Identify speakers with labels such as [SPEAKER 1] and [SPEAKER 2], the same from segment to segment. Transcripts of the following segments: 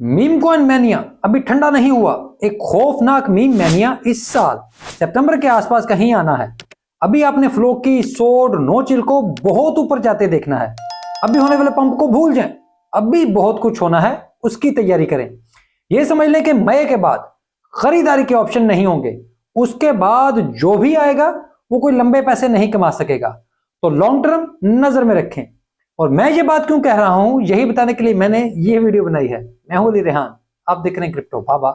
[SPEAKER 1] Meme coin mania अभी ठंडा नहीं हुआ। एक खौफनाक मीम मैनिया इस साल सितंबर के आसपास कहीं आना है। अभी आपने फ्लो की सोड नो चिल को बहुत ऊपर जाते देखना है। अभी होने वाले पंप को भूल जाएं। अभी बहुत कुछ होना है, उसकी तैयारी करें। यह समझ लें कि मई के बाद खरीदारी के ऑप्शन नहीं होंगे। उसके बाद जो भी आएगा वो कोई लंबे पैसे नहीं कमा सकेगा। तो लॉन्ग टर्म नजर में रखें। और मैं ये बात क्यों कह रहा हूं, यही बताने के लिए मैंने ये वीडियो बनाई है। मैं हूं अली रेहान, आप देख रहे हैं crypto Baba.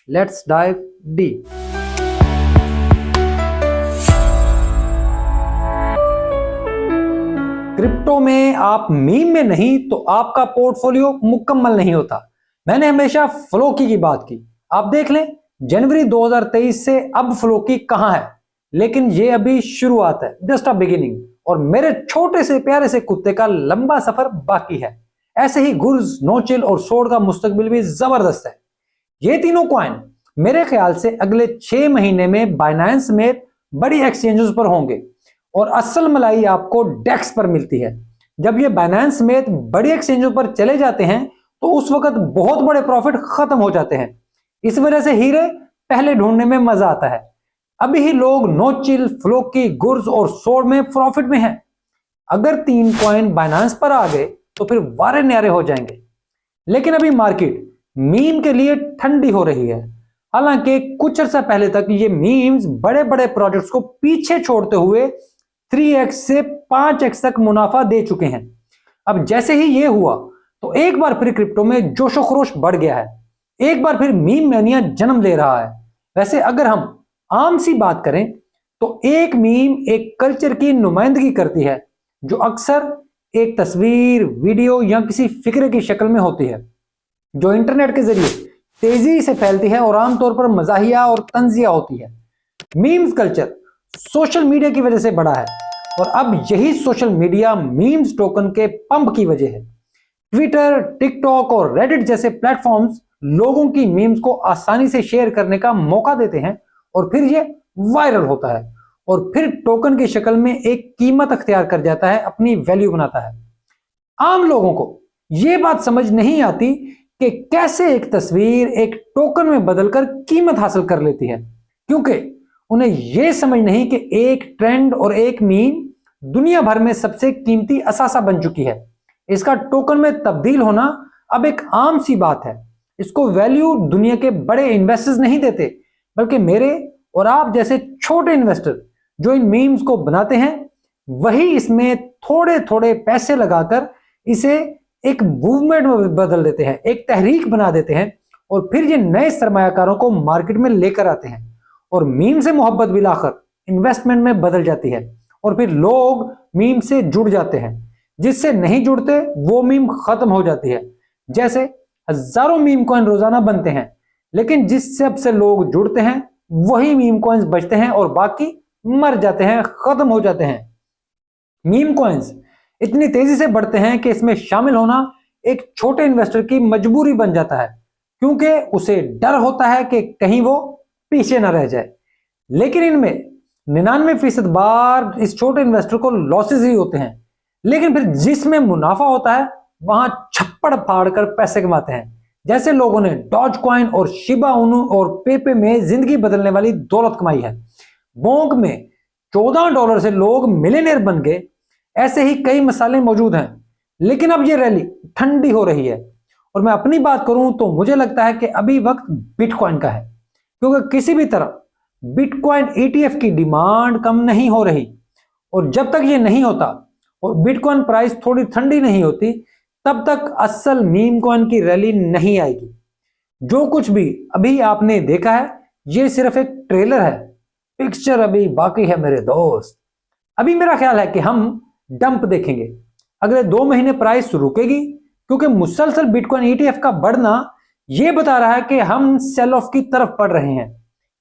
[SPEAKER 1] Let's dive deep. Crypto में आप मीम में नहीं तो आपका पोर्टफोलियो मुकम्मल नहीं होता। मैंने हमेशा फ्लो की बात की। आप देख लें जनवरी 2023 से अब फ्लो की कहां है, लेकिन ये अभी शुरुआत है, जस्ट अ बिगिनिंग। और मेरे छोटे से प्यारे से कुत्ते का लंबा सफर बाकी है। ऐसे ही गुर्ज, नोचिल और सोड का मुस्तकबिल भी जबरदस्त है। ये तीनों कॉइन मेरे ख्याल से अगले 6 महीने में बाइनेंस में बड़ी एक्सचेंजेस पर होंगे और असल मलाई आपको डेक्स पर मिलती है। जब ये बाइनेंस में बड़ी एक्सचेंजों पर चले जाते हैं तो उस वक्त बहुत बड़े प्रॉफिट खत्म हो जाते हैं। इस वजह से हीरे पहले ढूंढने में मजा आता है। अभी ही लोग नोचिल, फ्लोकी, गुर्ज और सोड में प्रॉफिट में हैं। अगर 3 कॉइन बाइनेंस पर आ गए तो फिर वारे न्यारे हो जाएंगे। लेकिन अभी मार्केट मीम के लिए ठंडी हो रही है। हालांकि कुछ अर्सा पहले तक ये मीम्स बड़े बड़े प्रोजेक्ट्स को पीछे छोड़ते हुए 3x से 5x तक मुनाफा दे चुके हैं। अब जैसे ही ये हुआ तो एक बार फिर क्रिप्टो में जोशो खरोश बढ़ गया है। एक बार फिर मीम मैनिया जन्म ले रहा है। वैसे अगर हम आम सी बात करें तो एक मीम एक कल्चर की नुमाइंदगी करती है, जो अक्सर एक तस्वीर, वीडियो या किसी फिक्रे की शक्ल में होती है, जो इंटरनेट के जरिए तेजी से फैलती है और आमतौर पर मजाहिया और तंजिया होती है। मीम्स कल्चर सोशल मीडिया की वजह से बढ़ा है और अब यही सोशल मीडिया मीम्स टोकन के पंप की वजह है। ट्विटर, टिकटॉक और रेडिट जैसे प्लेटफॉर्म्स लोगों की मीम्स को आसानी से शेयर करने का मौका देते हैं और फिर ये वायरल होता है और फिर टोकन की शक्ल में एक कीमत अख्तियार कर जाता है, अपनी वैल्यू बनाता है। आम लोगों को यह बात समझ नहीं आती कि कैसे एक तस्वीर एक टोकन में बदलकर कीमत हासिल कर लेती है, क्योंकि उन्हें यह समझ नहीं कि एक ट्रेंड और एक मीम दुनिया भर में सबसे कीमती असासा बन चुकी है। इसका टोकन में तब्दील होना अब एक आम सी बात है। इसको वैल्यू दुनिया के बड़े इन्वेस्टर्स नहीं देते, बल्कि मेरे और आप जैसे छोटे इन्वेस्टर जो इन मीम्स को बनाते हैं, वही इसमें थोड़े थोड़े पैसे लगाकर इसे एक मूवमेंट में बदल देते हैं, एक तहरीक बना देते हैं और फिर ये नए सरमायाकारों को मार्केट में लेकर आते हैं और मीम से मोहब्बत भी लाकर इन्वेस्टमेंट में बदल जाती है और फिर लोग मीम से जुड़ जाते हैं। जिससे नहीं जुड़ते वो मीम खत्म हो जाती है। जैसे हजारों मीम कॉइन रोजाना बनते हैं, लेकिन जिस सबसे लोग जुड़ते हैं वही मीम कॉइन्स बचते हैं और बाकी मर जाते हैं, खत्म हो जाते हैं। मीम कॉइन्स इतनी तेजी से बढ़ते हैं कि इसमें शामिल होना एक छोटे इन्वेस्टर की मजबूरी बन जाता है, क्योंकि उसे डर होता है कि कहीं वो पीछे ना रह जाए। लेकिन इनमें 99% बार इस छोटे इन्वेस्टर को लॉसेस ही होते हैं, लेकिन फिर जिसमें मुनाफा होता है वहां छप्पड़ फाड़ कर पैसे कमाते हैं। जैसे लोगों ने डॉज कॉइन और शिबा उनु और पेपे में जिंदगी बदलने वाली दौलत कमाई है। बोंग में $14 से लोग मिलियनेयर बन गए। ऐसे ही कई मिसालें मौजूद हैं। लेकिन अब ये रैली ठंडी हो रही है और मैं अपनी बात करूं तो मुझे लगता है कि अभी वक्त बिटकॉइन का है, क्योंकि किसी भी तरह बिटकॉइन ETF की डिमांड कम नहीं हो रही और जब तक ये नहीं होता और बिटकॉइन प्राइस थोड़ी ठंडी नहीं होती, तब तक असल मीम कॉइन की रैली नहीं आएगी। जो कुछ भी अभी आपने देखा है ये सिर्फ एक ट्रेलर है, पिक्चर अभी बाकी है मेरे दोस्त। अभी मेरा ख्याल है कि हम डंप देखेंगे। अगले 2 महीने प्राइस रुकेगी, क्योंकि मुसलसल बिटकॉइन ETF का बढ़ना यह बता रहा है कि हम सेल ऑफ की तरफ पड़ रहे हैं।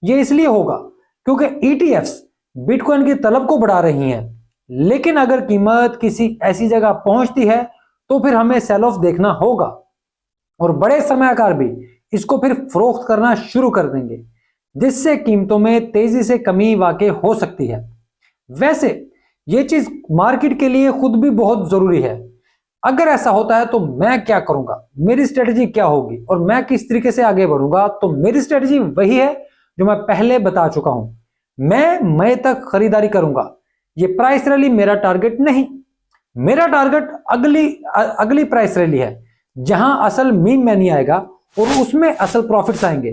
[SPEAKER 1] यह इसलिए होगा क्योंकि ETFs बिटकॉइन की तलब को बढ़ा रही हैं, लेकिन अगर कीमत किसी ऐसी जगह पहुंचती है तो फिर हमें सेल ऑफ देखना होगा और बड़े सरमायाकार भी इसको फिर फरोख्त करना शुरू कर देंगे, जिससे कीमतों में तेजी से कमी वाकई हो सकती है। वैसे ये चीज मार्केट के लिए खुद भी बहुत जरूरी है। अगर ऐसा होता है तो मैं क्या करूंगा, मेरी स्ट्रेटेजी क्या होगी और मैं किस तरीके से आगे बढ़ूंगा। तो मेरी स्ट्रेटेजी वही है जो मैं पहले बता चुका हूं। मैं मई तक खरीदारी करूंगा। ये प्राइस रैली मेरा टारगेट नहीं, मेरा टारगेट अगली प्राइस रैली है जहां असल मीम मैनी आएगा और उसमें असल प्रॉफिट्स आएंगे।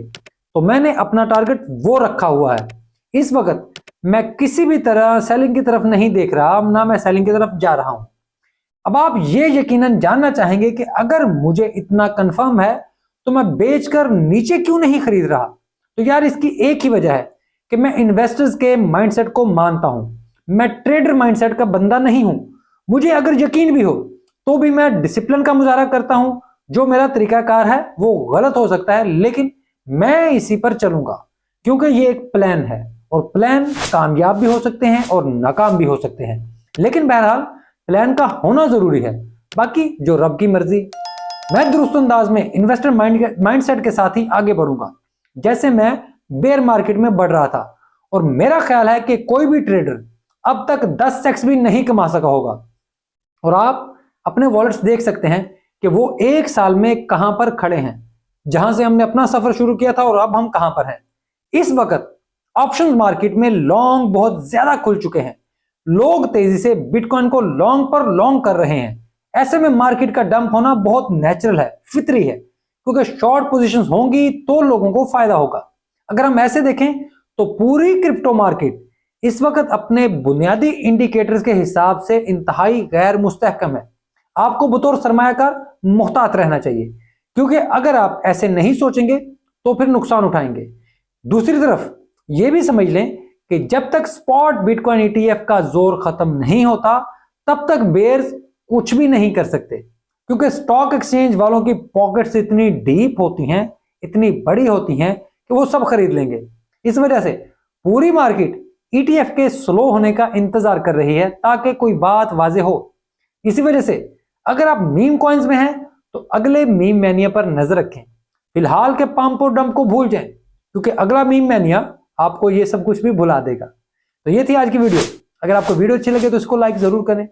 [SPEAKER 1] तो मैंने अपना टारगेट वो रखा हुआ है। इस वक्त मैं किसी भी तरह सेलिंग की तरफ नहीं देख रहा, ना मैं सेलिंग की तरफ जा रहा हूं। अब आप ये यकीनन जानना चाहेंगे कि अगर मुझे इतना कंफर्म है तो मैं बेचकर नीचे क्यों नहीं खरीद रहा। तो यार इसकी एक ही वजह है कि मैं इन्वेस्टर्स के माइंडसेट को मानता हूं। मैं ट्रेडर माइंडसेट का बंदा नहीं हूं। मुझे अगर यकीन भी हो तो भी मैं डिसिप्लिन का मुजाहरा करता हूं। जो मेरा तरीकाकार है वो गलत हो सकता है, लेकिन मैं इसी पर चलूंगा क्योंकि ये एक प्लान है और प्लान कामयाब भी हो सकते हैं और नाकाम भी हो सकते हैं। लेकिन बहरहाल प्लान का होना जरूरी है, बाकी जो रब की मर्जी। मैं दुरुस्त अंदाज में इन्वेस्टर माइंडसेट के साथ ही आगे बढ़ूंगा जैसे मैं बेयर मार्केट में बढ़ रहा था। और मेरा ख्याल है कि कोई भी ट्रेडर अब तक 10x भी नहीं कमा सका होगा। और आप अपने वॉलेट्स देख सकते हैं कि वो एक साल में कहां पर खड़े हैं, जहां से हमने अपना सफर शुरू किया था और अब हम कहां पर हैं। इस वक्त ऑप्शंस मार्केट में लॉन्ग बहुत ज्यादा खुल चुके हैं। लोग तेजी से बिटकॉइन को लॉन्ग पर लॉन्ग कर रहे हैं। ऐसे में मार्केट का डंप होना बहुत नेचुरल है, फितरी है, क्योंकि शॉर्ट पोजीशंस होंगी तो लोगों को फायदा होगा। अगर हम ऐसे देखें तो पूरी क्रिप्टो मार्केट इस वक्त अपने बुनियादी इंडिकेटर्स के हिसाब से इंतहाई गैर मुस्तहकम है। आपको बतौर सरमायाकार मुहतात रहना चाहिए, क्योंकि अगर आप ऐसे नहीं सोचेंगे तो फिर नुकसान उठाएंगे। दूसरी तरफ यह भी समझ लें कि जब तक स्पॉट बिटकॉइन ईटीएफ का जोर खत्म नहीं होता तब तक बेयर्स कुछ भी नहीं कर सकते, क्योंकि स्टॉक एक्सचेंज वालों की पॉकेट्स इतनी डीप होती हैं, इतनी बड़ी होती हैं कि वो सब खरीद लेंगे। इस वजह से पूरी मार्केट ईटीएफ के स्लो होने का इंतजार कर रही है ताकि कोई बात वाजे हो। इसी वजह से अगर आप मीम कॉइन्स में हैं तो अगले मीम मैनिया पर नजर रखें। फिलहाल के पंप और डंप को भूल जाएं, क्योंकि अगला मीम मैनिया आपको ये सब कुछ भी भुला देगा। तो ये थी आज की वीडियो। अगर आपको वीडियो अच्छी लगे तो इसको लाइक जरूर करें।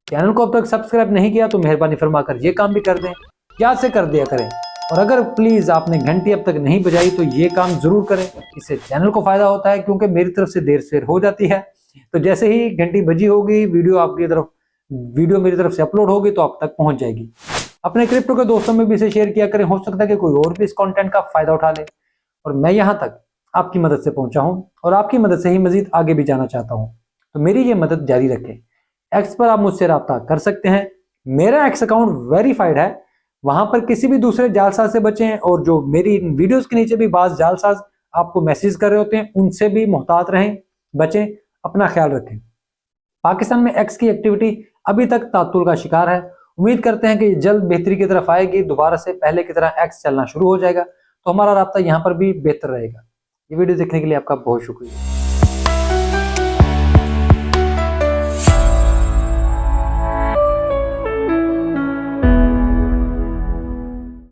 [SPEAKER 1] चैनल को अब तक सब्सक्राइब नहीं किया तो मेहरबानी फरमाकर ये काम भी कर दें, याद से कर दिया करें। और अगर प्लीज आपने घंटी अब तक नहीं बजाई तो ये काम जरूर करें, इससे चैनल को फायदा होता है, क्योंकि मेरी तरफ से देर सवेर हो जाती है। तो जैसे ही घंटी बजी होगी वीडियो मेरी तरफ से अपलोड होगी तो आप तक पहुंच जाएगी। अपने क्रिप्टो के दोस्तों में भी इसे शेयर किया करें, हो सकता है कि कोई और भी इस कंटेंट का फायदा उठा ले। और मैं यहां तक आपकी मदद से पहुंचा हूं और आपकी मदद से ही मजीद आगे भी जाना चाहता हूं, तो मेरी ये मदद जारी रखें। एक्स पर आप मुझसे रब्ता कर सकते हैं। मेरा एक्स अकाउंट वेरीफाइड है, वहां पर किसी भी दूसरे जालसाज से बचें। और जो मेरी वीडियोस के नीचे भी बाज जालसाज आपको मैसेज कर रहे होते हैं उनसे भी मुहतात रहें, बचें, अपना ख्याल रखें। पाकिस्तान में एक्स की एक्टिविटी अभी तक तातुल का शिकार है। उम्मीद करते हैं कि जल्द बेहतरी की तरफ आएगी, दोबारा से पहले की तरह एक्स चलना शुरू हो जाएगा, तो हमारा राब्ता यहाँ पर भी बेहतर रहेगा। ये वीडियो देखने के लिए आपका बहुत शुक्रिया।